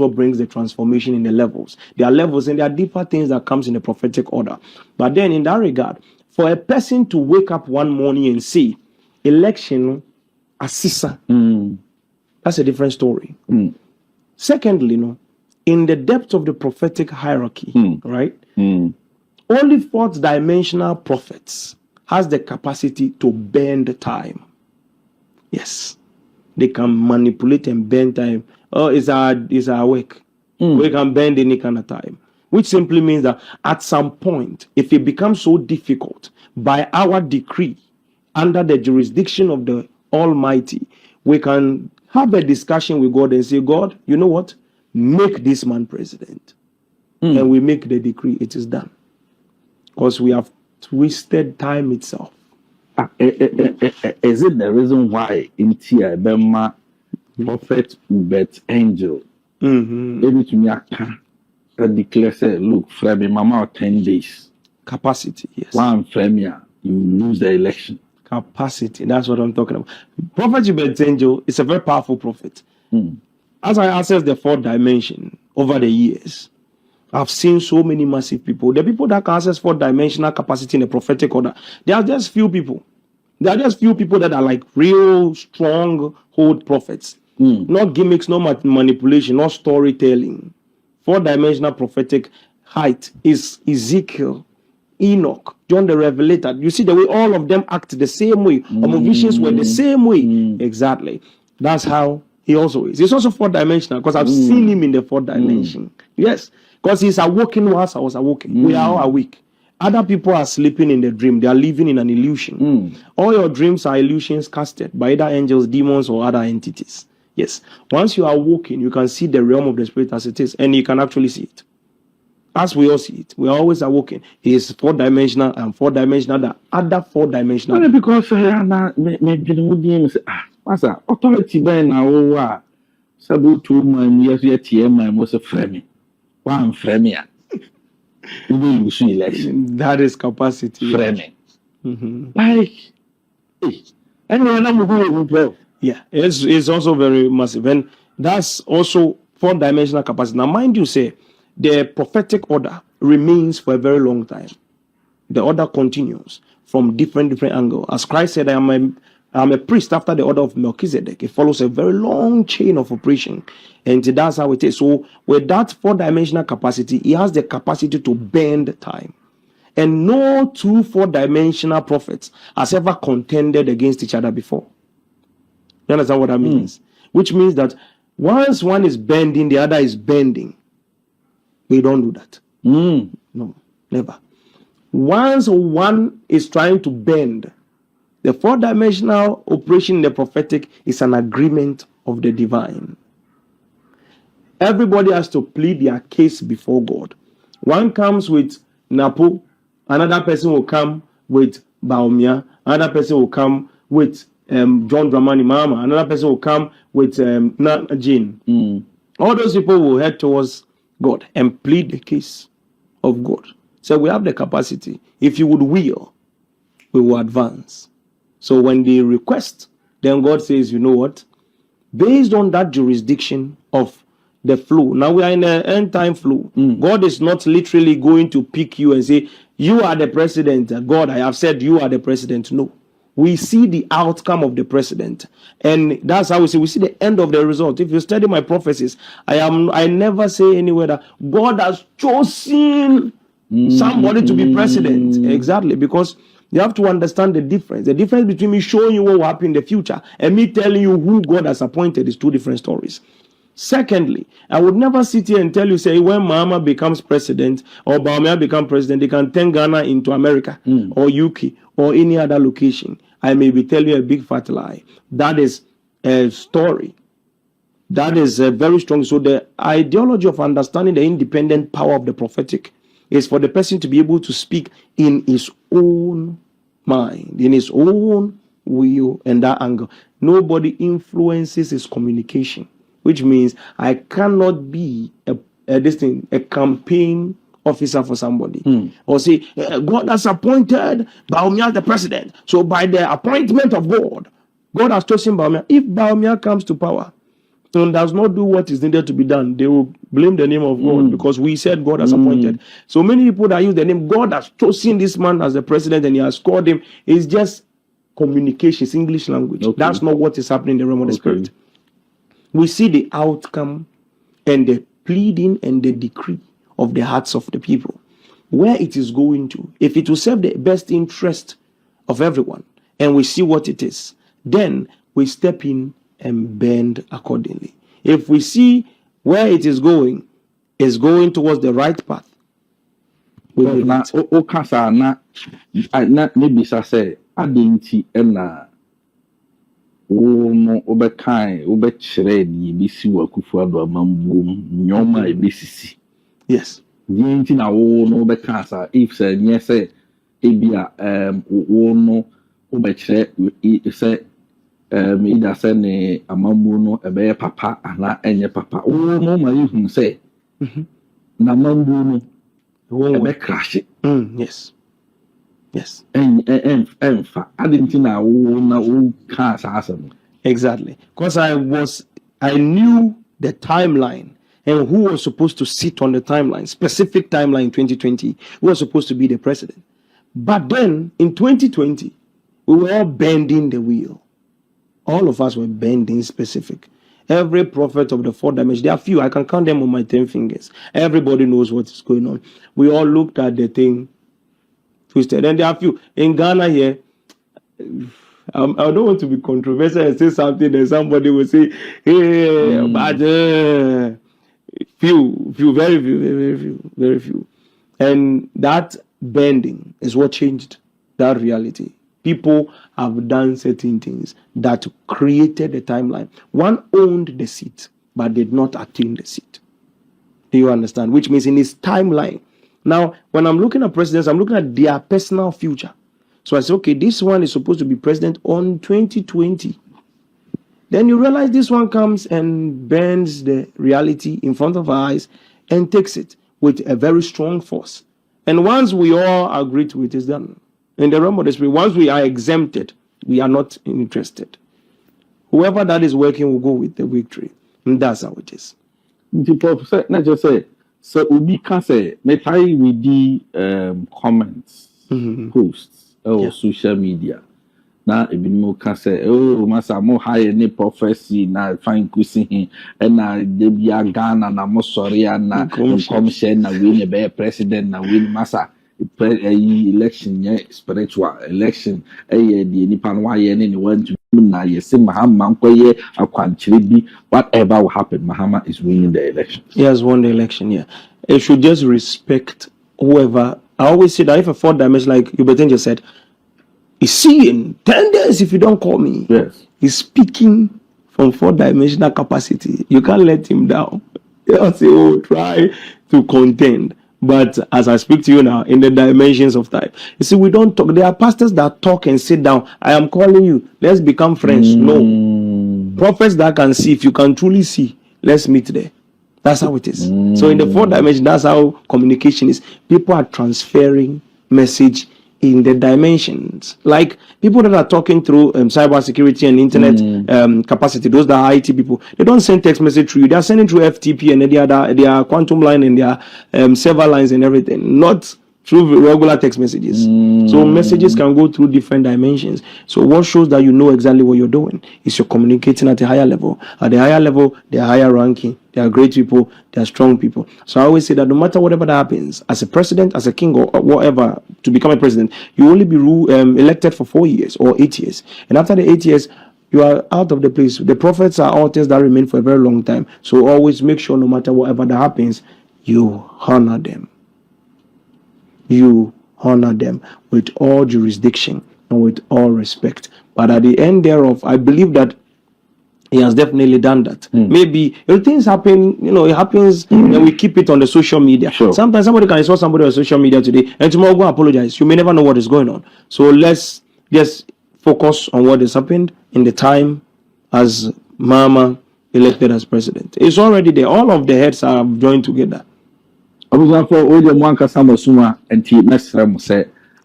what brings the transformation in the levels. There are levels and there are deeper things that comes in the prophetic order. But then in that regard, for a person to wake up one morning and say, election, assisa, that's a different story. Secondly, in the depth of the prophetic hierarchy, right? Only fourth dimensional prophets has the capacity to bend time. Yes. They can manipulate and bend time. Oh, it's our work. We can bend any kind of time. Which simply means that at some point, if it becomes so difficult by our decree under the jurisdiction of the Almighty, we can have a discussion with God and say, God, you know what? Make this man president. And we make the decree. It is done. Because we have twisted time itself. Is it the reason why in Tia Bema prophet Uebert angel able to me declare say, look, Fremi Mama 10 days Capacity, yes. One Fremi, you lose the election. Capacity, that's what I'm talking about. Prophet Uebert angel is a very powerful prophet. As I access the fourth dimension over the years, I've seen so many massive people. The people that can access fourth dimensional capacity in the prophetic order, there are just few people. There are just few people that are like real strong hold prophets. Not gimmicks, not manipulation, not storytelling. Fourth dimensional prophetic height is Ezekiel, Enoch, John the Revelator. You see the way all of them act the same way. Visions were the same way. Exactly. That's how he also is. He's also fourth dimensional because I've seen him in the fourth dimension. Yes. Because he's awoken whilst I was awoken. We are all awake. Other people are sleeping in the dream. They are living in an illusion. All your dreams are illusions casted by either angels, demons, or other entities. Yes. Once you are awoken, you can see the realm of the spirit as it is, and you can actually see it. As we all see it, we are always awoken. He is fourth dimensional and fourth dimensional, the other fourth dimensional. Because Master, authority by now, Sabu 2 man, yes, yet, TM was a frame. One frame. We will lose election. That is capacity. Framing. Like, anyone I'm going to yeah, it's also very massive. And that's also fourth dimensional capacity. Now, mind you, say the prophetic order remains for a very long time. The order continues from different angles. As Christ said, I am a priest after the order of Melchizedek. It follows a very long chain of operation. And that's how it is. So with that fourth dimensional capacity, he has the capacity to bend time. And no two fourth dimensional prophets has ever contended against each other before. You understand what that means? Which means that once one is bending, the other is bending. We don't do that. No, never. Once one is trying to bend, the fourth dimensional operation in the prophetic is an agreement of the divine. Everybody has to plead their case before God. One comes with Napo, another person will come with Baumia, another person will come with John Dramani Mama, another person will come with Jean. All those people will head towards God and plead the case of God. So we have the capacity. If you would will, we will advance. So when they request, then God says, you know what? Based on that jurisdiction of the flow. Now we are in an end time flow. God is not literally going to pick you and say, you are the president. God, I have said you are the president. No. We see the outcome of the president. And that's how we see the end of the result. If you study my prophecies, I never say anywhere that God has chosen somebody to be president. Exactly. Because you have to understand the difference. The difference between me showing you what will happen in the future and me telling you who God has appointed is two different stories. Secondly, I would never sit here and tell you, say, when Mahama becomes president or Baumia becomes president, they can turn Ghana into America or UK or any other location. I may be telling you a big fat lie. That is a story. That is very strong. So the ideology of understanding the independent power of the prophetic is for the person to be able to speak in his own mind, in his own will and that angle. Nobody influences his communication, which means I cannot be a campaign officer for somebody or say God has appointed Baumia the president. So by the appointment of God, God has chosen Baumia. If Baumia comes to power and does not do what is needed to be done, they will blame the name of God because we said God has appointed. So many people that use the name, God has chosen this man as the president and he has called him. It's just communications, English language. Okay. That's not what is happening in the realm of the spirit. We see the outcome and the pleading and the decree of the hearts of the people, where it is going to. If it will serve the best interest of everyone, and we see what it is, then we step in and bend accordingly. If we see where it is going towards the right path, we will not. Okasa na nebisa say adinti na no obekan obekire ni bisi wakufu ado amambom nyoma ebisisi. Yes. Dinti na no obekasa if say yes say ebia no obekire say ida say ne amambu no ebe papa ana enye papa no ma you say na amambu no ebe crash. Yes. Yes. Exactly. Because I knew the timeline and who was supposed to sit on the timeline, specific timeline in 2020, who was supposed to be the president. But then in 2020, we were all bending the wheel. All of us were bending specific. Every prophet of the fourth dimension, there are few, I can count them on my 10 fingers. Everybody knows what is going on. We all looked at the thing twisted. And there are few in Ghana here. I don't want to be controversial and say something that somebody will say, hey, but very few. And that bending is what changed that reality. People have done certain things that created the timeline. One owned the seat, but did not attain the seat. Do you understand? Which means in his timeline. Now, when I'm looking at presidents, I'm looking at their personal future. So I say, okay, this one is supposed to be president on 2020. Then you realize this one comes and bends the reality in front of our eyes and takes it with a very strong force. And once we all agree to it, it's done. In the realm of the spirit, once we are exempted, we are not interested. Whoever that is working will go with the victory. And that's how it is. Not just say, so we can say, may I with the comments, posts, or social media. Now, if you can say, oh, Massa, more high any prophecy, now fine cuisine, and now they be a gun and I'm sorry, and commission, and win a bear president, and win Massa. Election, yeah, spiritual election, the Nipan YN anyone to na yes, Mahama, whatever will happen, Mahama is winning the election. He has won the election, yeah. It should just respect whoever. I always say that if a fourth dimension, like Uebert just said, is seeing 10 days if you don't call me. Yes. He's speaking from four-dimensional capacity. You can't let him down. They'll say, oh, try to contend. But as I speak to you now, in the dimensions of time, you see, we don't talk. There are pastors that talk and sit down. I am calling you. Let's become friends. No. Prophets that can see, if you can truly see, let's meet there. That's how it is. So in the fourth dimension, that's how communication is. People are transferring message in the dimensions. Like people that are talking through cyber security and internet capacity, those that are IT people, they don't send text message through you. They are sending through FTP and their quantum line and their server lines and everything, not through regular text messages. So messages can go through different dimensions. So what shows that you know exactly what you're doing is you're communicating at a higher level. At the higher level, they are higher ranking. They are great people. They are strong people. So I always say that no matter whatever that happens, as a president, as a king, or whatever, to become a president, you only be elected for 4 years or 8 years. And after the 8 years, you are out of the place. The prophets are authors that remain for a very long time. So always make sure no matter whatever that happens, you honor them. You honor them with all jurisdiction and with all respect. But at the end thereof, I believe that he has definitely done that. Maybe things happen, it happens, and we keep it on the social media. Sure. Sometimes somebody can insult somebody on social media today, and tomorrow go apologize. You may never know what is going on. So let's just focus on what has happened in the time as Mama elected as president. It's already there. All of the heads are joined together. For all the one customer and tea, next time say